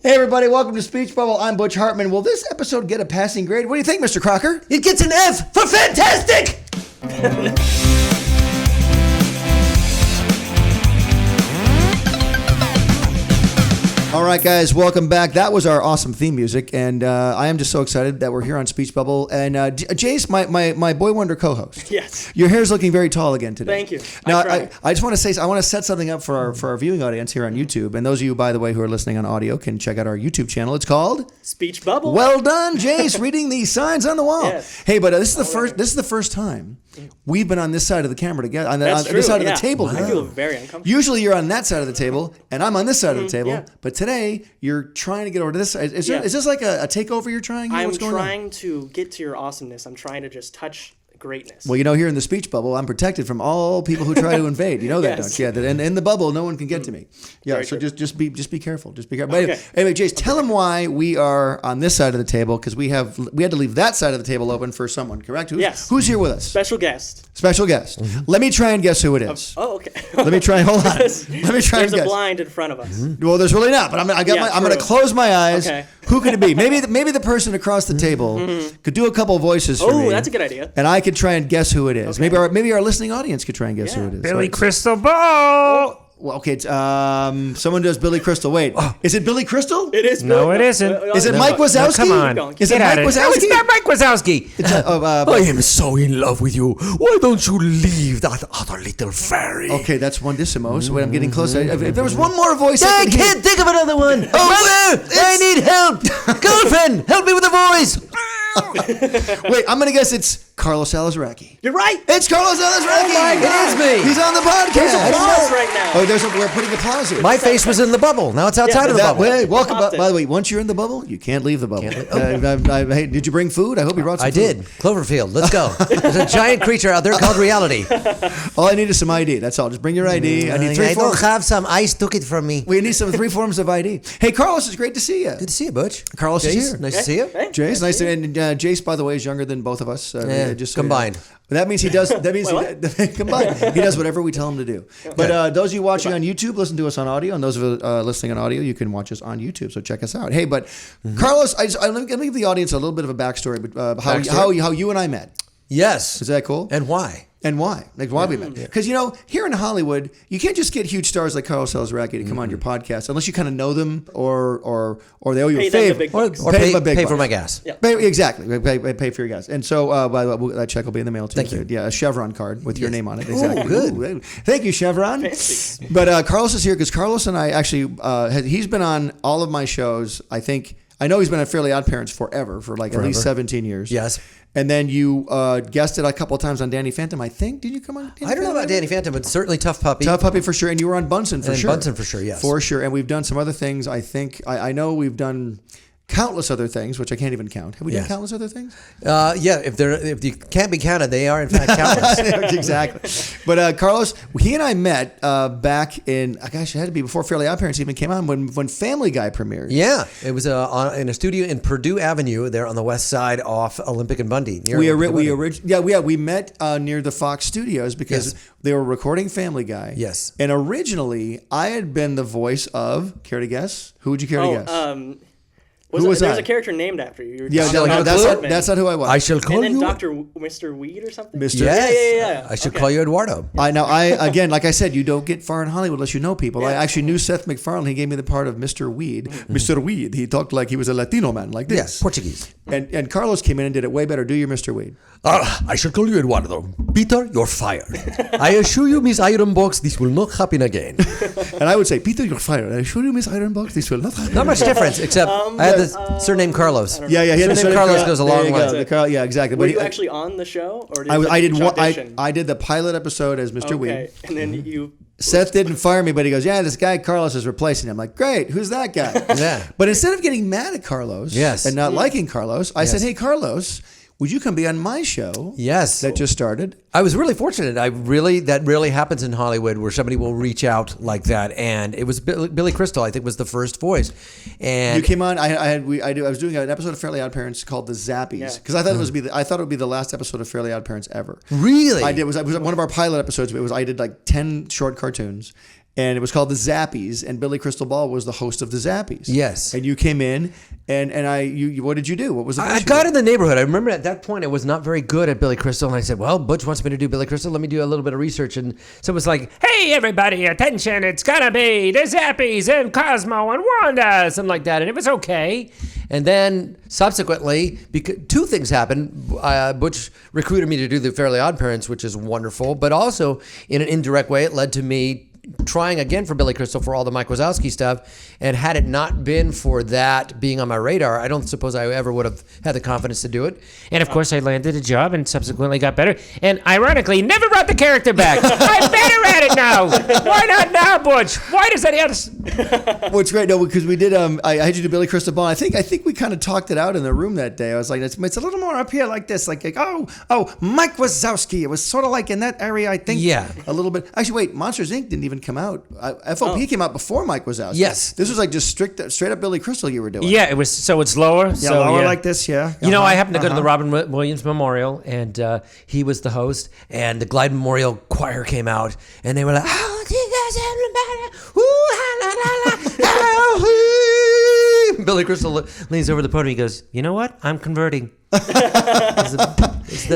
Hey everybody, welcome to Speech Bubble. I'm Butch Hartman. Will this episode get a passing grade? What do you think, Mr. Crocker? It gets an F for fantastic! All right, guys, welcome back. That was our awesome theme music, and I am just so excited that we're here on Speech Bubble. And Jace, my Boy Wonder co-host. Yes. Your hair's looking very tall again today. Thank you. Now, I just want to say, I want to set something up for our viewing audience here on YouTube. And those of you, by the way, who are listening on audio can check out our YouTube channel. It's called Speech Bubble. Well done, Jace, reading the signs on the wall. Yes. Hey, but this is the first time we've been on this side of the camera together, on this side of the table. I feel very uncomfortable. Usually you're on that side of the table, and I'm on this side of the table. Yeah. But today you're trying to get over to this side. Is this like a takeover you're trying? I'm trying to get to your awesomeness. I'm trying to just touch greatness. Well, here in the speech bubble, I'm protected from all people who try to invade. You know that, Yes. don't you? Yeah, that in the bubble, no one can get to me. Yeah, Very so true. just be careful. Just be careful. Okay. Anyway, Jace, tell them why we are on this side of the table, because we had to leave that side of the table open for someone. Correct? Who's here with us? Special guest. Special guest. Let me try and guess who it is. Oh, okay. Let me try. Hold on. Let me try and There's guess. a blind in front of us. Well, there's really not, but I'm going to close my eyes. Okay. Who could it be? Maybe the person across the table could do a couple voices for me. Oh, that's a good idea. And I could try and guess who it is. Okay. Maybe our listening audience could try and guess who it is. Billy So- Crystal Ball. Well, okay, it's, someone does Billy Crystal. Wait, is it Billy Crystal? It is. No, it isn't. Is it Mike Wazowski? No, come on. Is it Get Mike at Wazowski? No, it's not Mike Wazowski. I am so in love with you. Why don't you leave that other little fairy? Okay, that's one Dissimos. Wait, I'm getting close. If there was one more voice, I can't think of another one. Mother, I need help. Girlfriend, help me with the voice. Wait, I'm going to guess it's Carlos Alazraqui. You're right. It's Carlos Alazraqui. Oh my God. It is me. He's on the podcast. There's applause right now. Oh, we're putting applause here. My face was in the bubble. Now it's outside of the bubble. Hey, welcome. Popped it. By the way, once you're in the bubble, you can't leave the bubble. Hey, did you bring food? I hope you brought some I food. did. Cloverfield. Let's go. There's a giant creature out there called reality. All I need is some ID. That's all. Just bring your ID. I need I don't have some. Ice took it from me. We need some 3 forms of ID. Hey, Carlos, it's great to see you. Good to see you, Butch. Carlos is Jace, here. nice to see you. Hey. Jace, nice to, and Jace, by the way, is younger than both of us. Just combined. But that means he does. That means Wait, combined. He does whatever we tell him to do. But those of you watching on YouTube, listen to us on audio, and those of you listening on audio, you can watch us on YouTube. So check us out. Hey, but Carlos, let me give the audience a little bit of a backstory. How you and I met. Yes. Is that cool? And why? And why? Like why we met? Because here in Hollywood, you can't just get huge stars like Carlos Alazraqui to come on your podcast unless you kind of know them or they owe you a Pay them favor the big bucks. Or them a big pay bucks. for my gas. Yeah. Exactly. Pay for your gas. And so, by the way, that check will be in the mail too. Thank you. Yeah, a Chevron card with your name on it. Exactly. good. Ooh, thank you, Chevron. Fancy. But Carlos is here because Carlos and I actually, he's been on all of my shows. I know he's been on Fairly Odd Parents forever, for like at least 17 years. Yes. And then you guested a couple of times on Danny Phantom, I think. Did you come on Danny I don't know about Danny Phantom, but certainly Tough Puppy. Tough Puppy for sure. And you were on Bunsen for And sure. Bunsen for sure, yes. For sure. And we've done some other things. I think, I know we've done countless other things, which I can't even count. Have we done Yes. countless other things? Yeah, if you can't be counted, they are in fact countless. Exactly. But Carlos, he and I met back in, gosh, it had to be before Fairly Odd Parents even came on, when Family Guy premiered. Yeah, it was in a studio in Purdue Avenue, there on the west side off Olympic and Bundy. We met near the Fox Studios because Yes. they were recording Family Guy. Yes. And originally, I had been the voice of, care to guess? Who would you care to guess? Who was There's I? a character named after you. You're Yeah, Dr. no, Goodman. that's not who I was. I shall call And then you Mr. Weed or something? Mr. Yes. Yeah. I should Okay. call you Eduardo. Again, like I said, you don't get far in Hollywood unless you know people. I actually knew Seth MacFarlane. He gave me the part of Mr. Weed. Mr. Weed. He talked like he was a Latino man, like this. Yes, Portuguese. And Carlos came in and did it way better. Do your Mr. Weed. I shall call you Eduardo. Peter, you're fired. I assure you, Miss Ironbox, this will not happen again. And I would say, Peter, you're fired. I assure you, Miss Ironbox, this will not happen. Not much difference, except I had the surname Carlos. Yeah, he had Surname Carlos goes a long way. Yeah, exactly. Were But you actually on the show? Or I did. audition? I did the pilot episode as Mr. Okay. Weed. And then you... Seth didn't fire me, but he goes, yeah, this guy Carlos is replacing him. I'm like, great, who's that guy? Yeah. But instead of getting mad at Carlos and not liking Carlos, I said, hey, Carlos, would you come be on my show? Yes. That just started. I was really fortunate. That really happens in Hollywood where somebody will reach out like that. And it was Billy Crystal, I think, was the first voice. And you came on. I was doing an episode of Fairly Odd Parents called The Zappies because I thought it would be the last episode of Fairly Odd Parents ever. Really? I did. It was one of our pilot episodes. I did like 10 short cartoons. and it was called the Zappies, and Billy Crystal Ball was the host of the Zappies. Yes. And you came in, and what did you do? What was the I got in the neighborhood. I remember at that point I was not very good at Billy Crystal, and I said, well, Butch wants me to do Billy Crystal. Let me do a little bit of research. And so it was like, Hey, everybody, attention. It's going to be the Zappies and Cosmo and Wanda. something like that, and it was okay. And then subsequently, because two things happened. Butch recruited me to do the Fairly Odd Parents, which is wonderful, but also in an indirect way, it led to me trying again for Billy Crystal for all the Mike Wazowski stuff. And had it not been for that being on my radar, I don't suppose I ever would have had the confidence to do it. And of course, I landed a job and subsequently got better. And ironically, never brought the character back. I'm better at it now. Why not now, Butch? Why does that have What's great, no, because we did. I had you do Billy Crystal Ball. I think we kind of talked it out in the room that day. I was like, it's a little more up here, like this, like Mike Wazowski. It was sort of like in that area, I think. Yeah. A little bit. Actually, wait, Monsters Inc. didn't even come out. FOP came out before Mike Wazowski. Yes. This was like just straight up Billy Crystal you were doing. Yeah, it was. So it's lower. Yeah, so, lower like this. Yeah. You know, I happened to go to the Robin Williams Memorial, and He was the host, and the Glide Memorial Choir came out, and they were like, "Oh, Billy Crystal leans over the podium. He goes, "You know what? I'm converting." That's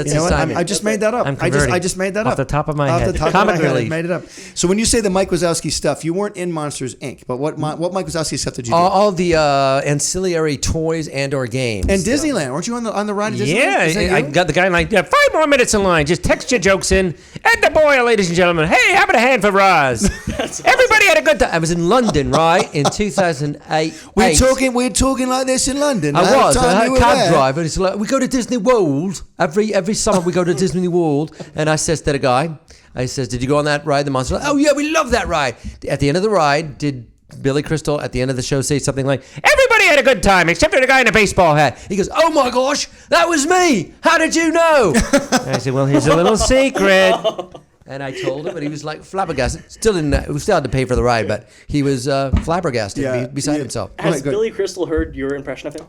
You know what? I just made that up. I'm I converting. just made that Off up. the top of my Off head. the top Comic of my head, I relief. made it up. So when you say the Mike Wazowski stuff, you weren't in Monsters Inc. But what Mike Wazowski stuff did you do? All the ancillary toys and/or games. And Disneyland, weren't you on the ride at Disneyland? Yeah, Is that I you? got the guy like 5 more minutes in line. Just text your jokes in. And the boy, ladies and gentlemen. Hey, how about a hand for Roz? Everybody had a good time. I was in London, right, in 2008. We're talking like this in London. I was. Time I had you a were cab there. driver. It's like, we go to Disney World every summer. We go to Disney World, and I says to the guy, "Did you go on that ride, the monster?" "Oh yeah, we love that ride." At the end of the ride, did Billy Crystal at the end of the show say something like, Everybody had a good time, except for the guy in a baseball hat. He goes, "Oh my gosh, that was me! How did you know?" And I said, well, here's a little secret. And I told him, and he was like flabbergasted. Still had to pay for the ride, but he was flabbergasted, beside himself. Has Billy Crystal heard your impression of him?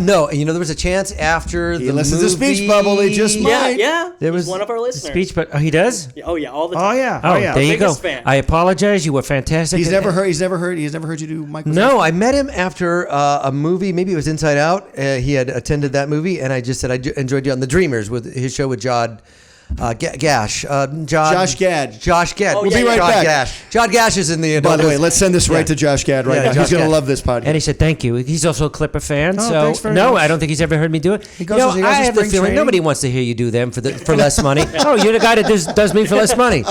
No, and there was a chance after He the listens movie. to Speech Bubble. He just might. Yeah. There He's was one of our listeners. Speech, but he does? Oh yeah, all the Oh time. yeah. Oh, there you go. biggest fan. I apologize. You were fantastic. He's never heard you do Mike Wazowski. No, I met him after a movie. Maybe it was Inside Out. He had attended that movie, and I just said I enjoyed you on The Dreamers with his show with Josh Gad. Oh, We'll yeah, be right yeah. back. Gash. John Gash is in the. By the way, let's send this right to Josh Gad right now. Josh He's going to Gad. love this podcast. And he said, thank you. He's also a Clipper fan. Oh, so thanks very no, much. I don't think he's ever heard me do it. He goes to I have the spring feeling training. nobody wants to hear you do them for less money. Oh, you're the guy that does me for less money.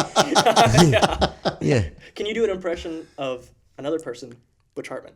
Yeah. Can you do an impression of another person, Butch Hartman?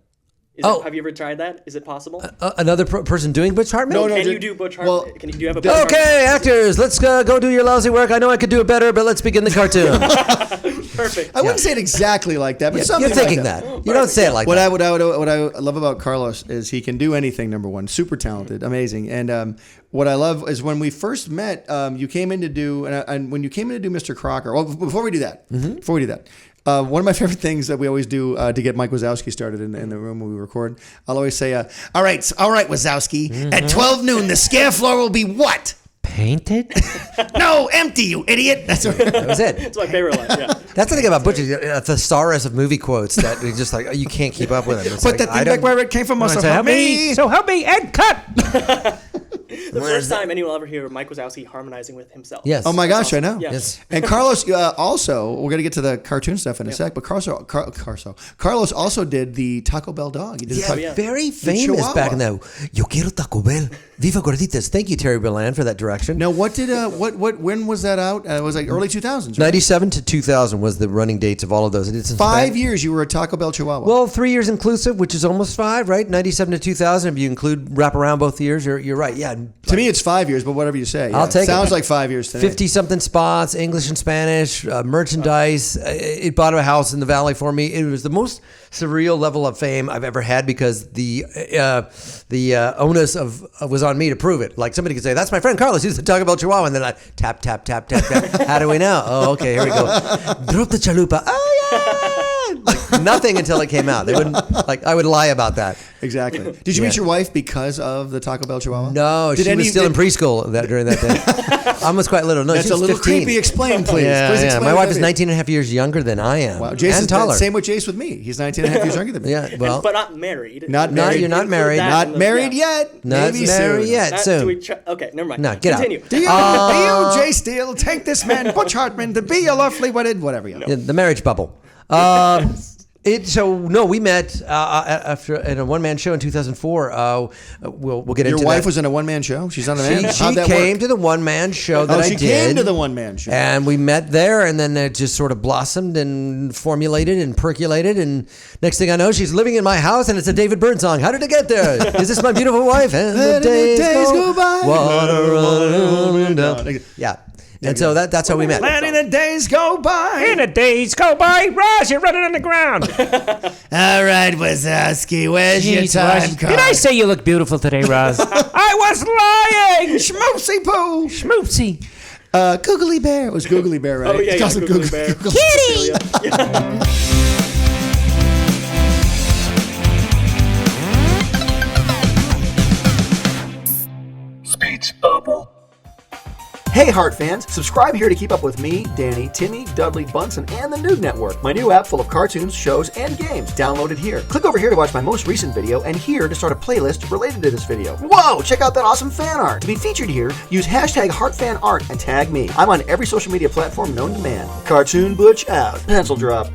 Have you ever tried that? Is it possible? Another person doing Butch Hartman? No, Can dude. you do Butch Hartman? Well, do you have a Butch Okay, actors, let's go do your lousy work. I know I could do it better, but let's begin the cartoon. Hartman? Perfect. I wouldn't say it exactly like that, but something You're thinking like that. You don't say it like What that. I love about Carlos is he can do anything. Number one, super talented, amazing, and what I love is when we first met, you came in to do, and when you came in to do Mr. Crocker. Well, before we do that, one of my favorite things that we always do to get Mike Wazowski started in the room when we record, I'll always say, "All right, Wazowski, at 12 noon, the scare floor will be what?" Painted? No, empty, you idiot. That was it. That's my favorite line. Yeah. That's the thing about Butch. He's a thesaurus of movie quotes that he's just like, you can't keep up with him. It's Put like, that I thing don't- back where it came from. So help me. So help me and cut. The first time anyone will ever hear Mike Wazowski harmonizing with himself. Yes. Oh my gosh, I know. Yeah. Yes. And Carlos also, we're going to get to the cartoon stuff in a sec, but Carlos also did the Taco Bell dog. He did the Yeah, Taco- very famous Chihuahua. back in the. Yo quiero Taco Bell. Viva Gorditas. Thank you, Terry Berland, for that direction. Now, what did when was that out? It was like early 2000s. Right? 97 to 2000 was the running dates of all of those. I did some 5 years you were a Taco Bell Chihuahua. Well, 3 years inclusive, which is almost 5, right? 97 to 2000. If you include wrap around both years, you're right. Yeah. to me, it's 5 years, but whatever you say. I'll take it. Sounds like 5 years to me. 50 something spots, English and Spanish, merchandise. It bought a house in the valley for me. It was the most surreal level of fame I've ever had because the onus was on me to prove it. Like somebody could say, "That's my friend Carlos. He's the Taco Bell Chihuahua," and then I tap tap tap tap tap. How do we know? Oh, okay, here we go. Drop the chalupa. Oh yeah. Like, nothing until it came out. They wouldn't, like, I would lie about that. Exactly. Did you meet your wife because of the Taco Bell Chihuahua? No, she was still in preschool during that day. I was quite little. No, That's she was a little 15. creepy. Explain, please. Yeah, Please yeah. explain My wife is that 19 and a half years younger than I am. Wow. Jace and is taller. same with Jace with me. He's 19 and a half years younger than me. Yeah, well. But not married. Not No, married. you're not married. Not married yet. Not Maybe married soon. yet. Soon. Okay, never mind. No, get out. Continue. Do you, Jay Steele, take this man, Butch Hartman, to be a lovely wedded, whatever you know. Yeah, the marriage bubble. We met after in a one-man show in 2004. We'll get into that. Your wife was in a one-man show? She's on a man? She How'd that came work? to the one-man show that I did. She came to the one-man show. And we met there, and then it just sort of blossomed and formulated and percolated. And next thing I know, she's living in my house, and it's a David Byrne song. How did it get there? Is this my beautiful wife? And the days go by. Water running down. Yeah. And so that's how we met. Letting the days go by. And the days go by. Ross, you're running on the ground. All right, Wazowski, where's your Jeez, time Ross. card? Did I say you look beautiful today, Ross? I was lying. Schmoopsy poo. Schmoopsy. Googly Bear. It was Googly Bear, right? Oh, yeah, It's called Googly Bear. Kitty! Speech bubble. Hey, Heart fans, subscribe here to keep up with me, Danny, Timmy, Dudley, Bunsen, and the Noog Network, my new app full of cartoons, shows, and games. Download it here. Click over here to watch my most recent video, and here to start a playlist related to this video. Whoa, check out that awesome fan art. To be featured here, use hashtag HeartFanArt and tag me. I'm on every social media platform known to man. Cartoon Butch out. Pencil drop.